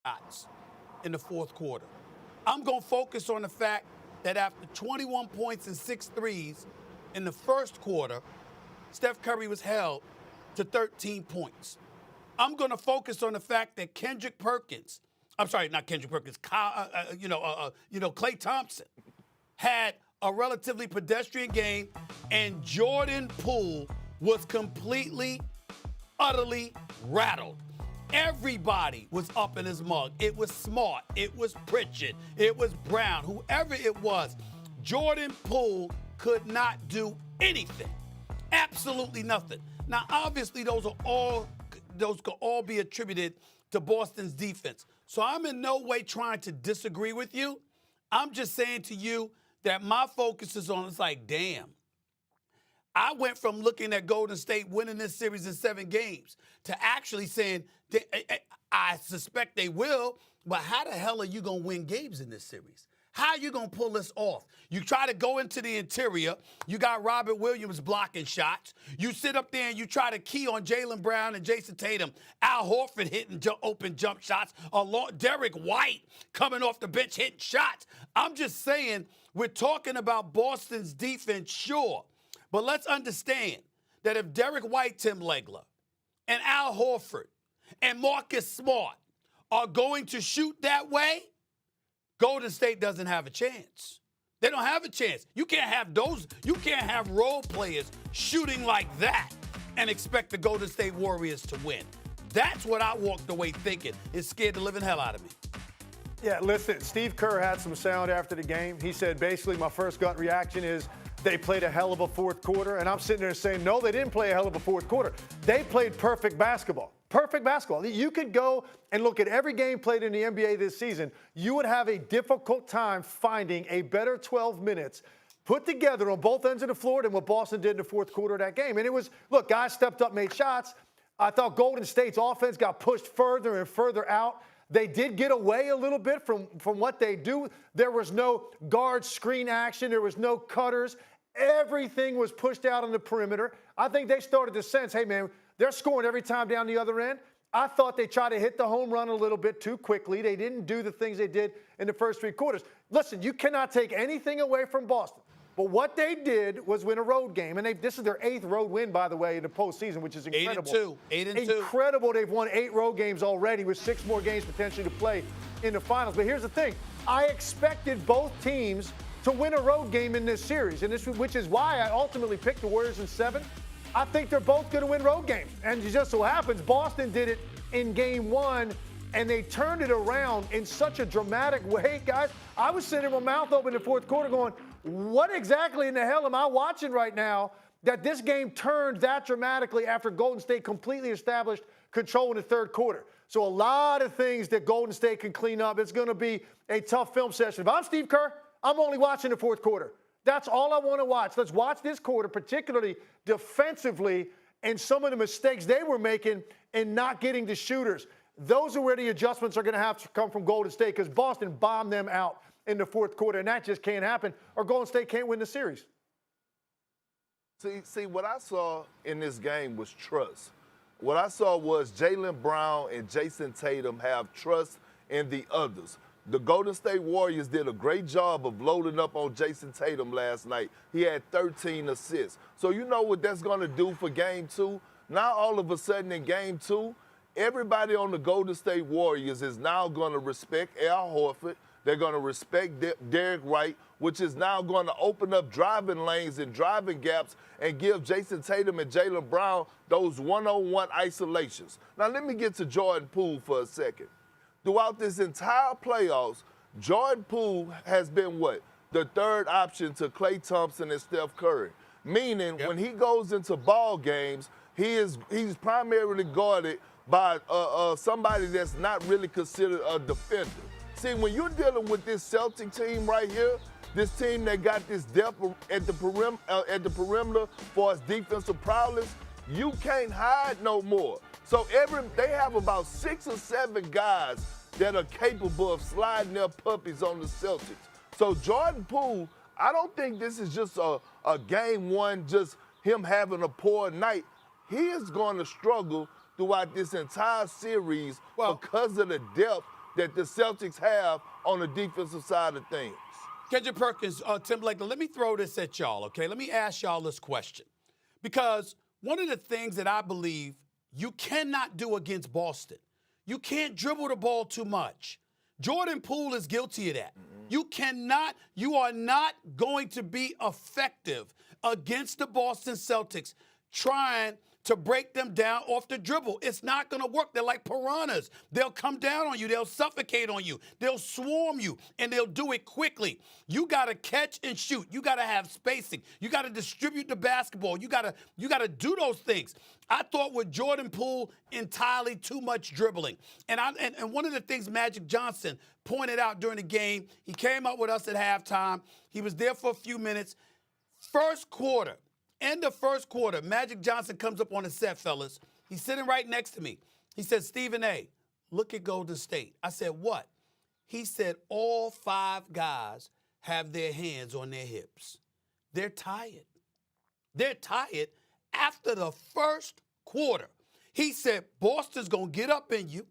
shots in the fourth quarter. I'm going to focus on the fact that after 21 points and 6 threes in the first quarter, Steph Curry was held to 13 points. I'm going to focus on the fact that Klay Thompson had a relatively pedestrian game, and Jordan Poole was completely, utterly rattled. Everybody was up in his mug. It was Smart. It was Pritchard. It was Brown. Whoever it was, Jordan Poole could not do anything. Absolutely nothing. Now, obviously, those could all be attributed to Boston's defense. So I'm in no way trying to disagree with you. I'm just saying to you that my focus is on, it's like, damn. I went from looking at Golden State winning this series in 7 games to actually saying, I suspect they will, but how the hell are you going to win games in this series? How are you going to pull this off? You try to go into the interior. You got Robert Williams blocking shots. You sit up there and you try to key on Jaylen Brown and Jason Tatum. Al Horford hitting open jump shots. Derek White coming off the bench hitting shots. I'm just saying, we're talking about Boston's defense, sure. But let's understand that if Derek White, Tim Legler, and Al Horford and Marcus Smart are going to shoot that way, Golden State doesn't have a chance. They don't have a chance. You can't have role players shooting like that and expect the Golden State Warriors to win. That's what I walked away thinking. It scared the living hell out of me. Yeah, listen, Steve Kerr had some sound after the game. He said, basically, my first gut reaction is they played a hell of a fourth quarter. And I'm sitting there saying, no, they didn't play a hell of a fourth quarter. They played perfect basketball. Perfect basketball. You could go and look at every game played in the NBA this season. You would have a difficult time finding a better 12 minutes put together on both ends of the floor than what Boston did in the fourth quarter of that game. And it was, look, guys stepped up, made shots. I thought Golden State's offense got pushed further and further out. They did get away a little bit from what they do. There was no guard screen action. There was no cutters. Everything was pushed out on the perimeter. I think they started to sense, hey, man, they're scoring every time down the other end. I thought they tried to hit the home run a little bit too quickly. They didn't do the things they did in the first 3 quarters. Listen, you cannot take anything away from Boston. But what they did was win a road game. And this is their 8th road win, by the way, in the postseason, which is incredible. 8-2. Incredible. They've won 8 road games already with 6 more games potentially to play in the finals. But here's the thing. I expected both teams to win a road game in this series, which is why I ultimately picked the Warriors in 7. I think they're both going to win road games. And it just so happens Boston did it in game 1, and they turned it around in such a dramatic way, guys. I was sitting with my mouth open in the fourth quarter going, what exactly in the hell am I watching right now that this game turned that dramatically after Golden State completely established control in the third quarter? So a lot of things that Golden State can clean up. It's going to be a tough film session. If I'm Steve Kerr, I'm only watching the fourth quarter. That's all I want to watch. Let's watch this quarter, particularly defensively, and some of the mistakes they were making in not getting the shooters. Those are where the adjustments are going to have to come from Golden State, because Boston bombed them out in the fourth quarter, and that just can't happen, or Golden State can't win the series. See, what I saw in this game was trust. What I saw was Jaylen Brown and Jason Tatum have trust in the others. The Golden State Warriors did a great job of loading up on Jason Tatum last night. He had 13 assists. So you know what that's going to do for Game 2? Now all of a sudden in Game 2, everybody on the Golden State Warriors is now going to respect Al Horford. They're going to respect Derek White, which is now going to open up driving lanes and driving gaps and give Jason Tatum and Jaylen Brown those one-on-one isolations. Now let me get to Jordan Poole for a second. Throughout this entire playoffs, Jordan Poole has been what? The third option to Klay Thompson and Steph Curry. Meaning when he goes into ball games, he's primarily guarded by somebody that's not really considered a defender. See, when you're dealing with this Celtic team right here, this team that got this depth at the perimeter for its defensive prowess, you can't hide no more. So they have about 6 or 7 guys that are capable of sliding their puppies on the Celtics. So Jordan Poole, I don't think this is just a game 1, just him having a poor night. He is going to struggle throughout this entire series because of the depth that the Celtics have on the defensive side of things. Kendrick Perkins, Tim Blake, let me throw this at y'all, okay? Let me ask y'all this question. Because one of the things that I believe you cannot do against Boston, you can't dribble the ball too much. Jordan Poole is guilty of that. You are not going to be effective against the Boston Celtics trying to break them down off the dribble. It's not going to work. They're like piranhas. They'll come down on you. They'll suffocate on you. They'll swarm you, and they'll do it quickly. You got to catch and shoot. You got to have spacing. You got to distribute the basketball. You got to do those things. I thought with Jordan Poole, entirely too much dribbling. And one of the things Magic Johnson pointed out during the game, he came up with us at halftime. He was there for a few minutes. First quarter. End of first quarter, Magic Johnson comes up on the set, fellas. He's sitting right next to me. He said, Stephen A., look at Golden State. I said, what? He said, all 5 guys have their hands on their hips. They're tired. They're tired after the first quarter. He said, Boston's going to get up in you.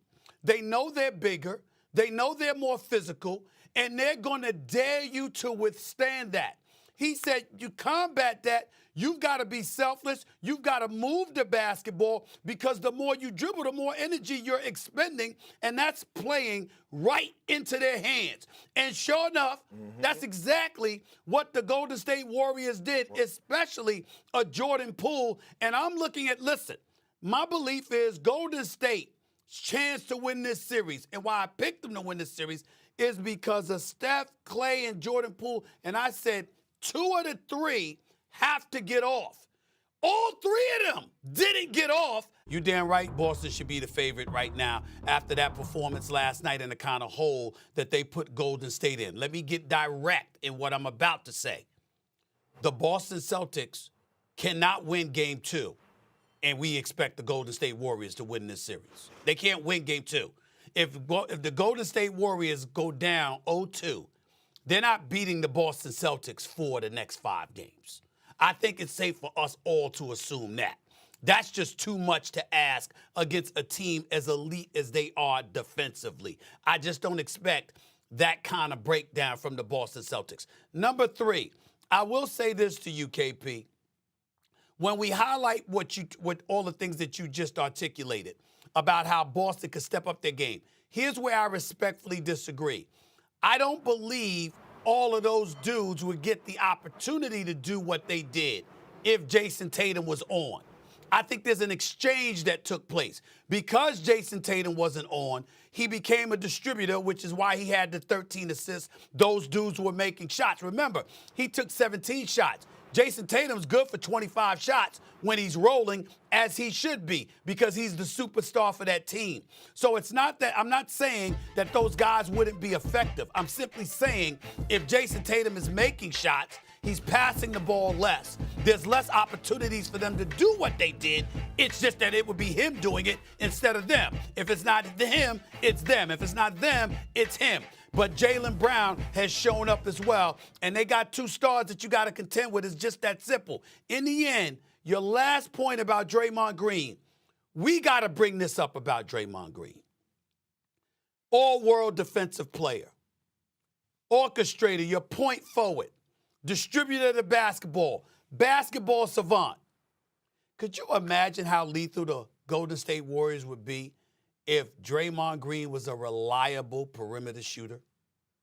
They know they're bigger. They know they're more physical, and they're going to dare you to withstand that. He said, you combat that, you've got to be selfless. You've got to move the basketball because the more you dribble, the more energy you're expending, and that's playing right into their hands. And sure enough, that's exactly what the Golden State Warriors did, especially a Jordan Poole. And I'm looking at, listen, my belief is Golden State's chance to win this series, and why I picked them to win this series is because of Steph, Clay, and Jordan Poole. And I said, 2 of the 3 have to get off. All 3 of them didn't get off. You damn right Boston should be the favorite right now after that performance last night and the kind of hole that they put Golden State in. Let me get direct in what I'm about to say. The Boston Celtics cannot win Game 2, and we expect the Golden State Warriors to win this series. They can't win Game 2. If the Golden State Warriors go down 0-2, they're not beating the Boston Celtics for the next 5 games. I think it's safe for us all to assume that. That's just too much to ask against a team as elite as they are defensively. I just don't expect that kind of breakdown from the Boston Celtics. Number 3, I will say this to you, KP. When we highlight what all the things that you just articulated about how Boston could step up their game, here's where I respectfully disagree. I don't believe all of those dudes would get the opportunity to do what they did if Jason Tatum was on. I think there's an exchange that took place. Because Jason Tatum wasn't on, he became a distributor, which is why he had the 13 assists. Those dudes were making shots. Remember, he took 17 shots. Jason Tatum's good for 25 shots when he's rolling, as he should be, because he's the superstar for that team. So it's not that I'm not saying that those guys wouldn't be effective. I'm simply saying if Jason Tatum is making shots, he's passing the ball less. There's less opportunities for them to do what they did. It's just that it would be him doing it instead of them. If it's not him, it's them. If it's not them, it's him. But Jaylen Brown has shown up as well, and they got 2 stars that you got to contend with. It's just that simple. In the end, your last point about Draymond Green, we got to bring this up about Draymond Green. All-world defensive player, orchestrator, your point forward, distributor of the basketball savant. Could you imagine how lethal the Golden State Warriors would be if Draymond Green was a reliable perimeter shooter?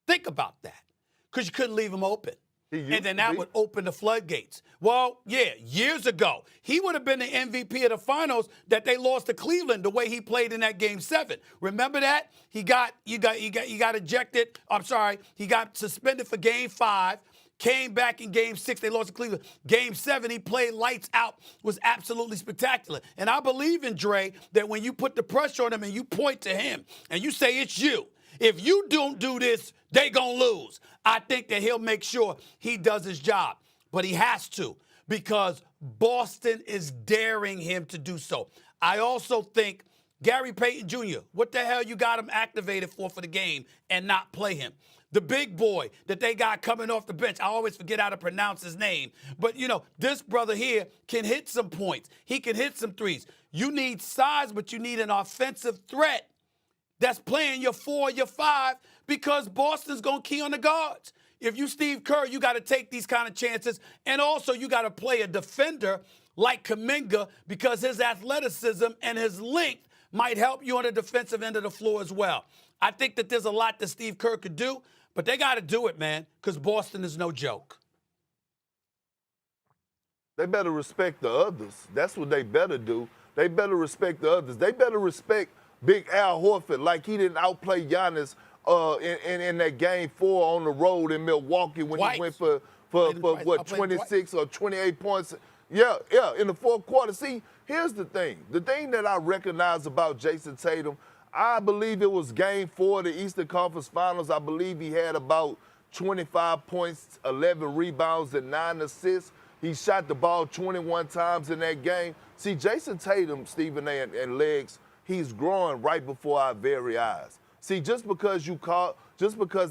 Think about that, because you couldn't leave him open. And then that would open the floodgates. Well, yeah, years ago, he would have been the MVP of the finals that they lost to Cleveland the way he played in that Game 7. Remember that? He got ejected. I'm sorry, he got suspended for Game 5. Came back in Game 6, they lost to Cleveland. Game 7, he played lights out, was absolutely spectacular. And I believe in Dre that when you put the pressure on him and you point to him and you say it's you, if you don't do this, they gonna lose. I think that he'll make sure he does his job. But he has to, because Boston is daring him to do so. I also think Gary Payton Jr., what the hell you got him activated for the game and not play him? The big boy that they got coming off the bench. I always forget how to pronounce his name. But, this brother here can hit some points. He can hit some threes. You need size, but you need an offensive threat that's playing your 4, your 5, because Boston's going to key on the guards. If you Steve Kerr, you got to take these kind of chances. And also you got to play a defender like Kuminga because his athleticism and his length might help you on the defensive end of the floor as well. I think that there's a lot that Steve Kerr could do, but they got to do it, man, because Boston is no joke. They better respect the others. That's what they better do. They better respect the others. They better respect Big Al Horford like he didn't outplay Giannis in that game 4 on the road in Milwaukee when he went for what, 26 or 28 points. Yeah, in the fourth quarter. See, here's the thing. The thing that I recognize about Jason Tatum, I believe it was game 4 of the Eastern Conference Finals. I believe he had about 25 points, 11 rebounds, and 9 assists. He shot the ball 21 times in that game. See, Jason Tatum, Stephen A. and Legs, he's growing right before our very eyes. See, just because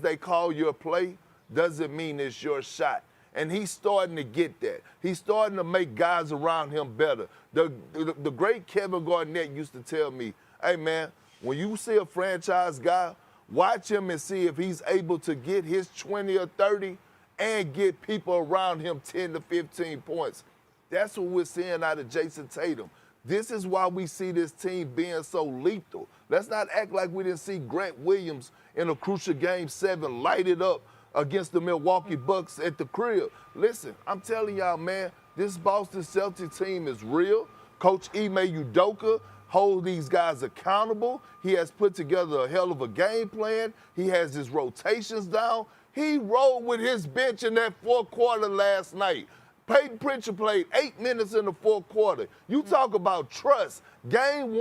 they call your play doesn't mean it's your shot. And he's starting to get that. He's starting to make guys around him better. The great Kevin Garnett used to tell me, hey, man, when you see a franchise guy, watch him and see if he's able to get his 20 or 30 and get people around him 10 to 15 points. That's what we're seeing out of Jason Tatum. This is why we see this team being so lethal. Let's not act like we didn't see Grant Williams in a crucial game 7 light it up against the Milwaukee Bucks at the crib. Listen, I'm telling y'all, man, this Boston Celtics team is real. Coach Ime Udoka holds these guys accountable. He has put together a hell of a game plan. He has his rotations down. He rolled with his bench in that fourth quarter last night. Peyton Pritchard played 8 minutes in the fourth quarter. You talk about trust. Game 1